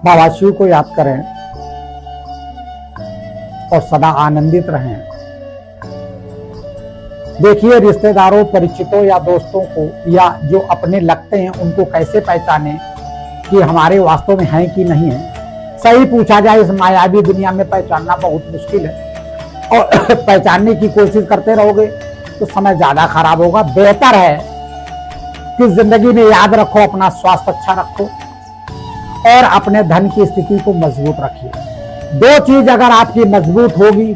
बाबा शिव को याद करें और सदा आनंदित रहें। देखिए, रिश्तेदारों, परिचितों या दोस्तों को या जो अपने लगते हैं उनको कैसे पहचाने कि हमारे वास्तव में हैं कि नहीं है। सही पूछा जाए, इस मायावी दुनिया में पहचानना बहुत मुश्किल है और पहचानने की कोशिश करते रहोगे तो समय ज्यादा खराब होगा। बेहतर है कि जिंदगी में याद रखो, अपना स्वास्थ्य अच्छा रखो और अपने धन की स्थिति को मजबूत रखिए। दो चीज अगर आपकी मजबूत होगी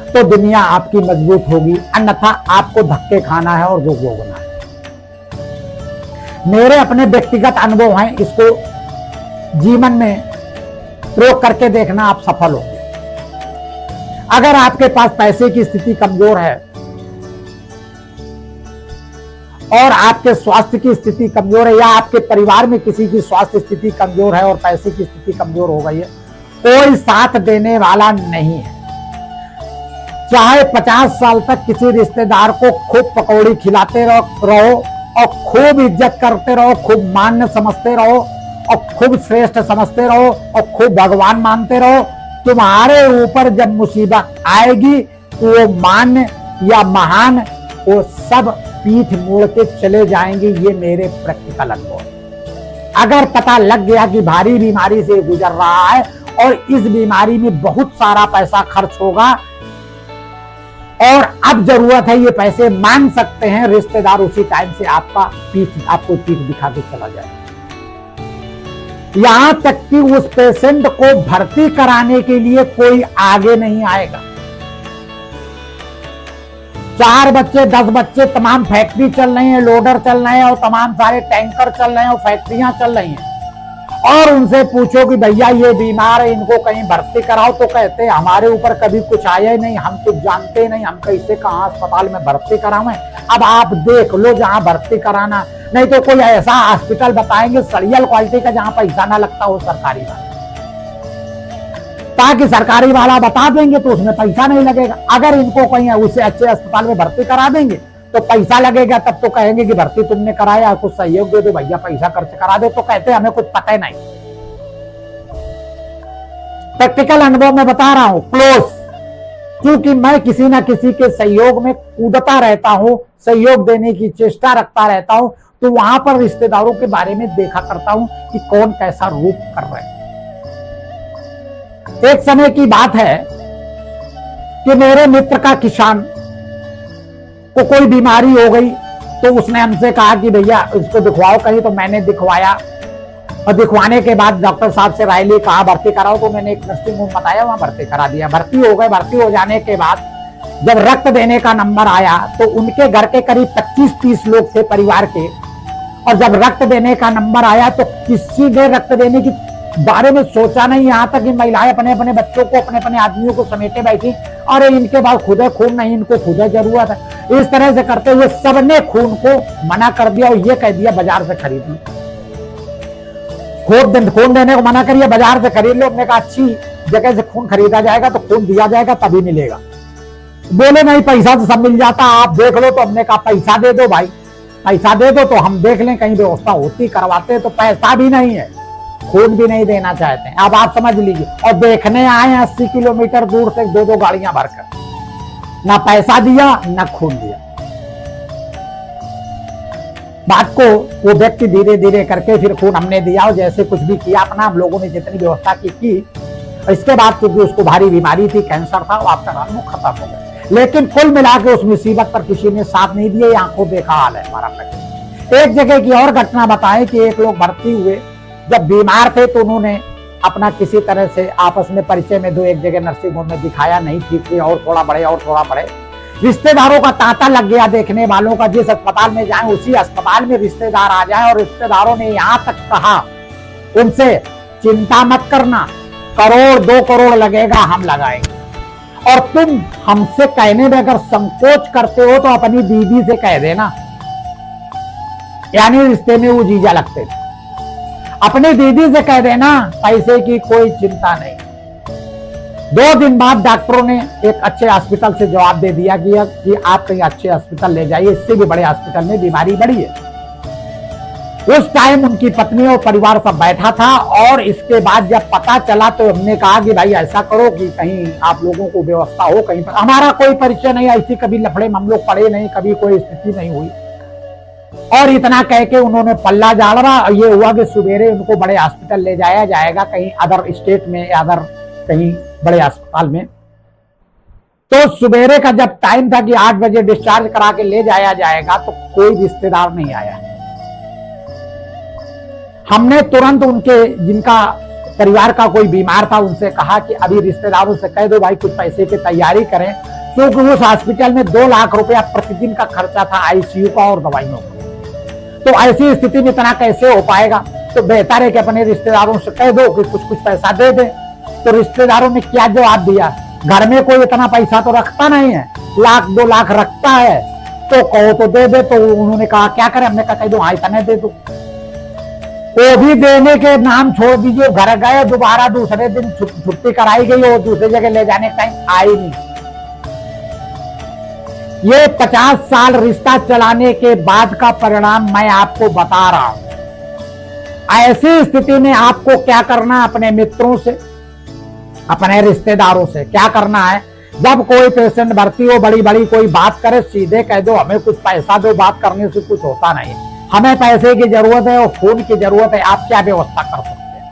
तो दुनिया आपकी मजबूत होगी, अन्यथा आपको धक्के खाना है और दुख भोगना है। मेरे अपने व्यक्तिगत अनुभव हैं, इसको जीवन में प्रयोग करके देखना, आप सफल होंगे। अगर आपके पास पैसे की स्थिति कमजोर है और आपके स्वास्थ्य की स्थिति कमजोर है या आपके परिवार में किसी की स्वास्थ्य स्थिति कमजोर है और पैसे की स्थिति कमजोर हो गई है, कोई साथ देने वाला नहीं है। चाहे 50 साल तक किसी रिश्तेदार को खूब पकौड़ी खिलाते रहो और खूब इज्जत करते रहो, खूब मान्य समझते रहो और खूब श्रेष्ठ समझते रहो और खूब भगवान मानते रहो, तुम्हारे ऊपर जब मुसीबत आएगी तो वो मान्य या महान वो सब पीठ मोड़ के चले जाएंगे। ये मेरे प्रैक्टिकल अनुभव है। अगर पता लग गया कि भारी बीमारी से गुजर रहा है और इस बीमारी में बहुत सारा पैसा खर्च होगा और अब जरूरत है ये पैसे मांग सकते हैं, रिश्तेदार उसी टाइम से आपको पीठ दिखा के चला जाए। यहां तक कि उस पेशेंट को भर्ती कराने के लिए कोई आगे नहीं आएगा। 4 बच्चे 10 बच्चे, तमाम फैक्ट्री चल रही है, लोडर चल रहे हैं और तमाम सारे टैंकर चल रहे हैं और फैक्ट्रियां चल रही हैं और उनसे पूछो कि भैया ये बीमार है, इनको कहीं भर्ती कराओ, तो कहते हैं हमारे ऊपर कभी कुछ आया ही नहीं, हम कुछ जानते नहीं, हम कैसे कहां अस्पताल में भर्ती करावें। अब आप देख लो जहां भर्ती कराना, नहीं तो कोई ऐसा हॉस्पिटल बताएंगे सड़ियल क्वालिटी का जहां पैसा ना लगता हो, सरकारी वाला, ताकि सरकारी वाला बता देंगे तो उसमें पैसा नहीं लगेगा। अगर इनको कहीं उससे अच्छे अस्पताल में भर्ती करा देंगे तो पैसा लगेगा, तब तो कहेंगे कि भर्ती तुमने कराया, कुछ सहयोग दे दो भैया, पैसा खर्च करा दो, तो कहते हमें कुछ पता ही नहीं। प्रैक्टिकल अनुभव में बता रहा हूं, क्लोज, क्योंकि मैं किसी ना किसी के सहयोग में कूदता रहता हूं, सहयोग देने की चेष्टा रखता रहता हूं, तो वहां पर रिश्तेदारों के बारे में देखा करता हूं कि कौन कैसा रूप कर रहे हैं। एक समय की बात है कि मेरे मित्र का किसान को कोई बीमारी हो गई, तो उसने हमसे कहा कि भैया इसको दिखवाओ कहीं, तो मैंने दिखवाया और दिखवाने के बाद डॉक्टर साहब से राय ली, कहा भर्ती कराओ, तो मैंने एक नर्सिंग होम बताया, वहां भर्ती करा दिया। भर्ती हो गए। भर्ती हो जाने के बाद जब रक्त देने का नंबर आया तो उनके घर के करीब 25-30 लोग थे परिवार के, और जब रक्त देने का नंबर आया तो किसी ने रक्त देने की बारे में सोचा नहीं। यहाँ तक कि महिलाएं अपने अपने बच्चों को, अपने अपने आदमियों को समेटे बैठी, अरे इनके पास खुदे खून नहीं, इनको खुदे जरूरत है। इस तरह से करते हुए सबने खून को मना कर दिया और ये कह दिया बाजार से खरीद लो। खून देने को मना करिए, बाजार से खरीद लो। हमने कहा अच्छी जगह से खून खरीदा जाएगा तो खून दिया जाएगा तभी मिलेगा। बोले नहीं, पैसा तो सब मिल जाता, आप देख लो। तो हमने कहा पैसा दे दो भाई, पैसा दे दो तो हम देख लें, कहीं व्यवस्था होती करवाते। तो पैसा भी नहीं है, खून भी नहीं देना चाहते हैं। अब आप समझ लीजिए, और देखने आए 80 किलोमीटर दूर से 2-2 गाड़ियां भरकर, ना पैसा दिया ना खून दिया। बात को वो व्यक्ति धीरे धीरे करके फिर खून हमने दिया और जैसे कुछ भी किया अपना, हम लोगों ने जितनी व्यवस्था की। इसके बाद क्योंकि उसको भारी बीमारी थी, कैंसर था, वो आपका नाम खत्म हो गया। लेकिन कुल मिला के उस मुसीबत पर किसी ने साथ नहीं दिया। ये आंखों देखा हाल है हमारा। एक जगह की और घटना बताएं कि एक लोग भर्ती हुए, जब बीमार थे तो उन्होंने अपना किसी तरह से आपस में परिचय में 2-1 जगह नर्सिंग होम में दिखाया, नहीं ठीक हुए, और थोड़ा बढ़े और थोड़ा बढ़े। रिश्तेदारों का तांता लग गया देखने वालों का, जिस अस्पताल में जाएं उसी अस्पताल में रिश्तेदार आ जाए। और रिश्तेदारों ने यहां तक कहा उनसे, चिंता मत करना, 1-2 करोड़ लगेगा, हम लगाएंगे। और तुम हमसे कहने में अगर संकोच करते हो तो अपनी दीदी से कह देना। यानी रिश्ते में वो जीजा लगते थे, अपनी दीदी से कह देना, पैसे की कोई चिंता नहीं। 2 दिन बाद डॉक्टरों ने एक अच्छे हॉस्पिटल से जवाब दे दिया कि आप कहीं अच्छे हॉस्पिटल ले जाइए, इससे भी बड़े हॉस्पिटल में बीमारी बढ़ी है। उस टाइम उनकी पत्नी और परिवार सब बैठा था, और इसके बाद जब पता चला तो हमने कहा कि भाई ऐसा करो कि कहीं आप लोगों को व्यवस्था हो कहीं पर। हमारा कोई परिचय नहीं, ऐसी कभी लफड़े में हम लोग पड़े नहीं, कभी कोई स्थिति नहीं हुई। और इतना कह के उन्होंने पल्ला झाड़ा। ये हुआ कि सवेरे उनको बड़े हॉस्पिटल ले जाया जाएगा, कहीं अदर स्टेट में या अदर कहीं बड़े अस्पताल में। तो सवेरे का जब टाइम था कि 8 बजे डिस्चार्ज करा के ले जाया जाएगा, तो कोई रिश्तेदार नहीं आया। हमने तुरंत उनके जिनका परिवार का कोई बीमार था उनसे कहा कि अभी रिश्तेदारों से कह दो भाई कुछ पैसे की तैयारी करें, क्योंकि उस हॉस्पिटल में 2 लाख रुपया प्रतिदिन का खर्चा था आईसीयू का और दवाइयों का। तो ऐसी स्थिति में इतना कैसे हो पाएगा? तो बेहतर है कि अपने रिश्तेदारों से कह दो कि कुछ पैसा दे दे। तो रिश्तेदारों ने क्या जवाब दिया? घर में कोई इतना पैसा तो रखता नहीं है, 1 2 लाख रखता है, तो कहो तो दे दे। तो उन्होंने कहा क्या करें? हमने कहा कह दो हाँ इतने दे दो। वो भी देने के नाम छोड़ दीजिए, घर गए, दोबारा दूसरे दिन छुट्टी कराई गई और दूसरी जगह ले जाने का टाइम आई नहीं। ये 50 साल रिश्ता चलाने के बाद का परिणाम मैं आपको बता रहा हूं। ऐसी स्थिति में आपको क्या करना, अपने मित्रों से, अपने रिश्तेदारों से क्या करना है? जब कोई पेशेंट भर्ती हो, बड़ी बड़ी कोई बात करे, सीधे कह दो हमें कुछ पैसा दो, बात करने से कुछ होता नहीं, हमें पैसे की जरूरत है और खून की जरूरत है, आप क्या व्यवस्था कर सकते हैं?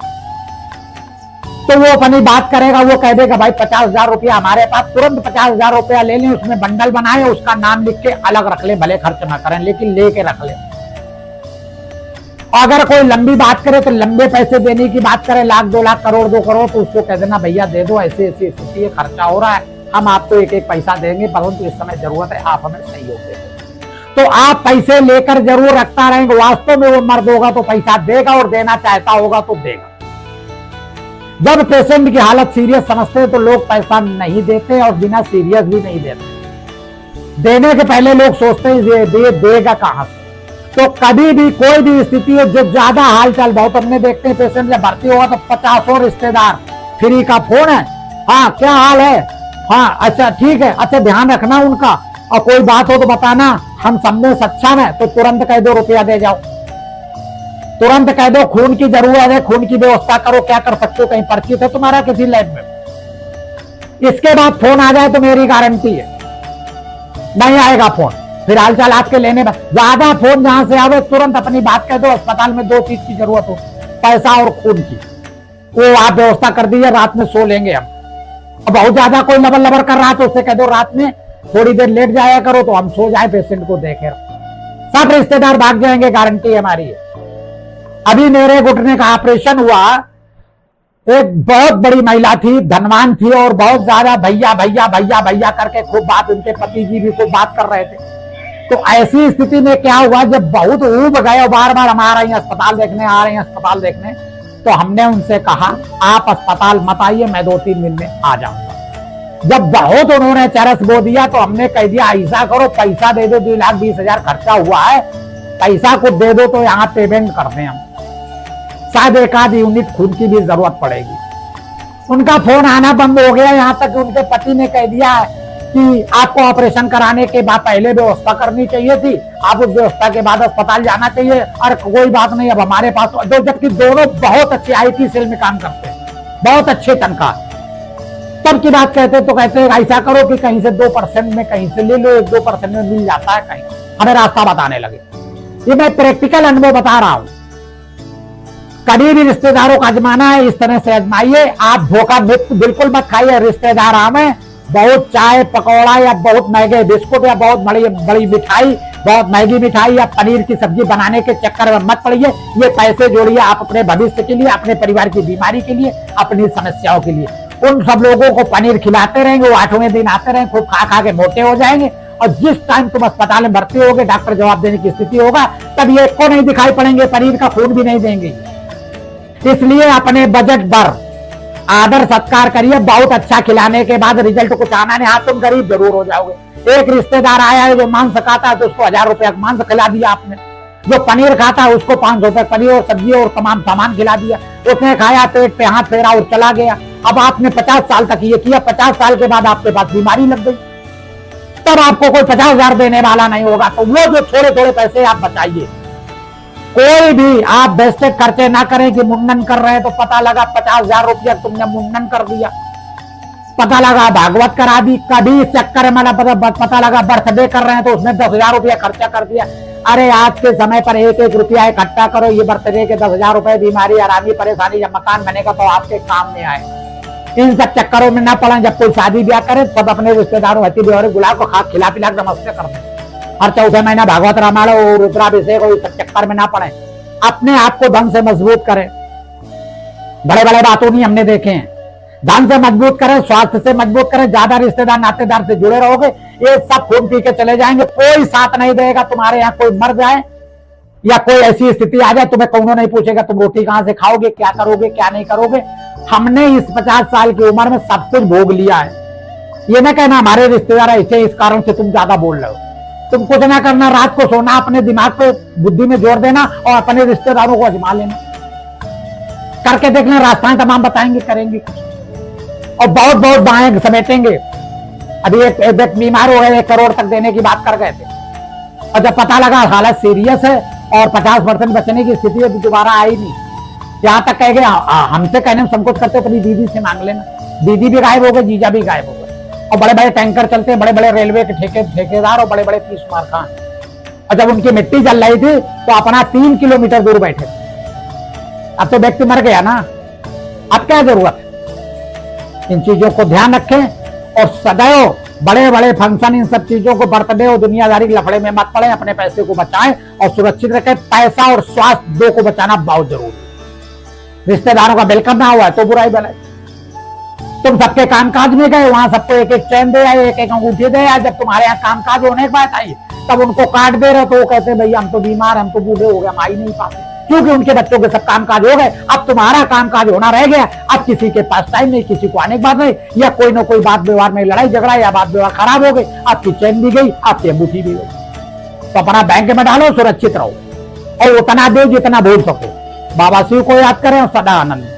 तो वो अपनी बात करेगा, वो कह देगा भाई 50,000 रुपया हमारे पास, तुरंत 50,000 रुपया ले लें, उसमें बंडल बनाए, उसका नाम लिख के अलग रख ले, भले खर्च ना करें लेकिन लेके रख ले। अगर कोई लंबी बात करे तो लंबे पैसे देने की बात करे, 1 लाख 2 लाख करोड़ 2 करोड़, तो उसको कह देना भैया दे दो, ऐसी ऐसी स्थिति है, खर्चा हो रहा है, हम आपको एक एक पैसा देंगे, परंतु इस समय जरूरत है, आप हमें सहयोग दें। तो आप पैसे लेकर जरूर रखता रहेंगे, वास्तव में वो मर्द होगा तो पैसा देगा और देना चाहता होगा तो देगा। जब पेशेंट की हालत सीरियस समझते हैं तो लोग पैसा नहीं देते और बिना सीरियस भी नहीं देते। देने के पहले लोग सोचते हैं ये देगा कहां से। तो कभी भी कोई भी स्थिति है जो ज्यादा हालचाल, बहुत हमने देखते हैं पेशेंट जब भर्ती होगा तो 50 रिश्तेदार, फ्री का फोन है, हाँ क्या हाल है, हाँ अच्छा ठीक है, अच्छा ध्यान रखना उनका, और कोई बात हो तो बताना, हम सब में सक्षम है, तो तुरंत कह दो रुपया दे जाओ, तुरंत कह दो खून की जरूरत है, खून की व्यवस्था करो, क्या कर सकते हो, कहीं परिचित है तुम्हारा किसी लैब में। इसके बाद फोन आ जाए तो मेरी गारंटी है नहीं आएगा फोन, फिर हालचाल आपके लेने में ज्यादा फोन जहां से आवे तुरंत अपनी बात कह दो। अस्पताल में 2 चीज की जरूरत हो, पैसा और खून की, वो आप व्यवस्था कर दीजिए, रात में सो लेंगे हम। और बहुत ज्यादा कोई लबर लबर कर रहा है तो उससे कह दो रात में थोड़ी देर लेट जाया करो तो हम सो जाए, पेशेंट को देखे, सब रिश्तेदार भाग जाएंगे, गारंटी हमारी है। अभी मेरे घुटने का ऑपरेशन हुआ, एक बहुत बड़ी महिला थी, धनवान थी और बहुत ज्यादा भैया भैया भैया भैया करके खूब बात, उनके पति जी भी खूब बात कर रहे थे। तो ऐसी स्थिति में क्या हुआ, जब बहुत ऊब गए, बार बार हम आ रहे हैं अस्पताल देखने, आ रहे हैं अस्पताल देखने, तो हमने उनसे कहा आप अस्पताल मत आइए, मैं 2-3 दिन में आ जाऊंगा। जब बहुत उन्होंने चरस बो दिया तो हमने कह दिया ऐसा करो, पैसा दे दो, 2,20,000 खर्चा हुआ है, पैसा को दे दो तो यहाँ पेमेंट कर दें हम, शायद 1 यूनिट खून की भी जरूरत पड़ेगी। उनका फोन आना बंद हो गया, यहाँ तक उनके पति ने कह दिया कि आपको ऑपरेशन कराने के बाद पहले व्यवस्था करनी चाहिए थी, आप उस व्यवस्था के बाद अस्पताल जाना चाहिए, और कोई बात नहीं अब हमारे पास तो, जबकि दोनों बहुत अच्छे IT सेल में काम करते हैं, बहुत अच्छे तनख्वाह। तब की बात कहते तो कहते ऐसा करो कि कहीं से 2% में कहीं से ले लो, 1-2% में मिल जाता है कहीं, हमें रास्ता बताने लगे। ये मैं प्रैक्टिकल अनुभव बता रहा हूं। कभी भी रिश्तेदारों का आजमाना है, इस तरह से आजमाइए। आप धोखा बिल्कुल मत खाइए। रिश्तेदार हमें बहुत चाय पकौड़ा या बहुत महंगे बिस्कुट या बहुत बड़ी मिठाई, बहुत महंगी मिठाई या पनीर की सब्जी बनाने के चक्कर में मत पड़िए। ये पैसे जोड़िए आप अपने भविष्य के लिए, अपने परिवार की बीमारी के लिए, अपनी समस्याओं के लिए। उन सब लोगों को पनीर खिलाते रहेंगे, वो 8वें दिन आते रहेंगे, खूब खा खा के मोटे हो जाएंगे, और जिस टाइम तुम अस्पताल में भर्ती होगे, डॉक्टर जवाब देने की स्थिति होगा, तब ये को नहीं दिखाई पड़ेंगे, पनीर का खून भी नहीं देंगे। इसलिए अपने बजट पर आदर सत्कार करिए। बहुत अच्छा खिलाने के बाद रिजल्ट कुछ आना नहीं, हाँ तुम गरीब जरूर हो जाओगे। एक रिश्तेदार आया है जो मांस खाता है तो उसको 1000 रुपया मांस खिला दिया आपने, जो पनीर खाता है उसको 500 रुपए पनीर और सब्जी और तमाम सामान खिला दिया, उसने खाया, पेट पे हाथ फेरा और चला गया। अब आपने 50 साल तक ये किया, 50 साल के बाद आपके पास बीमारी लग गई, तब आपको कोई 50,000 देने वाला नहीं होगा। तो वो जो थोड़े थोड़े पैसे आप बचाइए, कोई भी आप बेस्टेड खर्चे ना करें कि मुंडन कर रहे हैं तो पता लगा 50,000 रुपया तुमने मुंडन कर दिया, पता लगा भागवत करा दी, कभी इस चक्कर में पता लगा बर्थडे कर रहे हैं तो उसमें 10,000 रुपया खर्चा कर दिया। अरे आज के समय पर एक एक रुपया इकट्ठा करो, ये बर्थडे के 10,000 रुपए बीमारी आरामी परेशानी, जब मकान बनेगा तो आपके काम में आए। इन सब चक्करों में ना पड़ा। जब कोई शादी ब्याह करे सब अपने रिश्तेदारों हती बेहरे गुलाब को खिला पिला कर नमस्ते कर दे। हर चौथे महीना भागवत रामायण और रुद्राभिषेक और सब चक्कर में ना पड़े, अपने आप को धन से मजबूत करें। बड़े बड़े बातों नहीं हमने देखे हैं, धन से मजबूत करें, स्वास्थ्य से मजबूत करें, ज्यादा रिश्तेदार नातेदार से जुड़े रहोगे, ये सब खून पी के चले जाएंगे, कोई साथ नहीं देगा। तुम्हारे यहाँ कोई मर जाए या कोई ऐसी स्थिति आ जाए, तुम्हें कौन नहीं पूछेगा तुम रोटी कहां से खाओगे, क्या करोगे, क्या नहीं करोगे। हमने इस 50 साल की उम्र में सब कुछ भोग लिया है। ये ना कहना हमारे रिश्तेदार ऐसे इस कारण से तुम ज्यादा बोल रहे हो। तुम कुछ ना करना, रात को सोना, अपने दिमाग पे बुद्धि में जोर देना और अपने रिश्तेदारों को आजमा लेना, करके देखना, रास्ताएं तमाम बताएंगे, करेंगे कुछ और बहुत बहुत बाएं समेटेंगे। अभी एक व्यक्ति बीमार हो गए, 1 करोड़ तक देने की बात कर गए थे और जब पता लगा हालत सीरियस है और 50% बचने की स्थिति है तो दोबारा आई नहीं। यहाँ तक कह गए हमसे कहने में संकोच करते अपनी दीदी से मांग लेना। दीदी भी गायब हो गए, जीजा भी गायब हो गए और बड़े बड़े टैंकर चलते हैं, बड़े बड़े रेलवे के ठेकेदार और बड़े बड़े तीस कुमार खान। और जब उनकी मिट्टी जल रही थी तो अपना 3 किलोमीटर दूर बैठे थे। अब तो व्यक्ति मर गया ना, अब क्या जरूरत है। इन चीजों को ध्यान रखें और सदैव बड़े बड़े फंक्शन, इन सब चीजों को, बर्थडे और दुनियादारी के लफड़े में मत पड़े। अपने पैसे को बचाएं और सुरक्षित रखें। पैसा और स्वास्थ्य दो को बचाना बहुत जरूरी है। रिश्तेदारों का वेलकम ना हुआ तो बुराई बनाए। तुम सबके कामकाज में गए, वहां सबको एक एक चैन दे आए, एक एक अंगूठी दे आए। जब तुम्हारे यहाँ कामकाज होने की बात आई तब उनको काट दे रहे तो वो कहते भैया हम तो बीमार, हम तो बूढ़े हो गए, हम आ ही नहीं पाते, क्योंकि उनके बच्चों के सब कामकाज हो गए। अब तुम्हारा कामकाज होना रह गया। अब किसी के पास टाइम नहीं, किसी को आने की बात नहीं, या कोई ना कोई बात व्यवहार में लड़ाई झगड़ा या बात व्यवहार खराब हो गई, आपकी चैन भी गई, आपकी अंगूठी भी गई। तो अपना बैंक में डालो, सुरक्षित रहो और उतना दो जितना भूल सको। बाबा शिव को याद करें और सदा आनंद।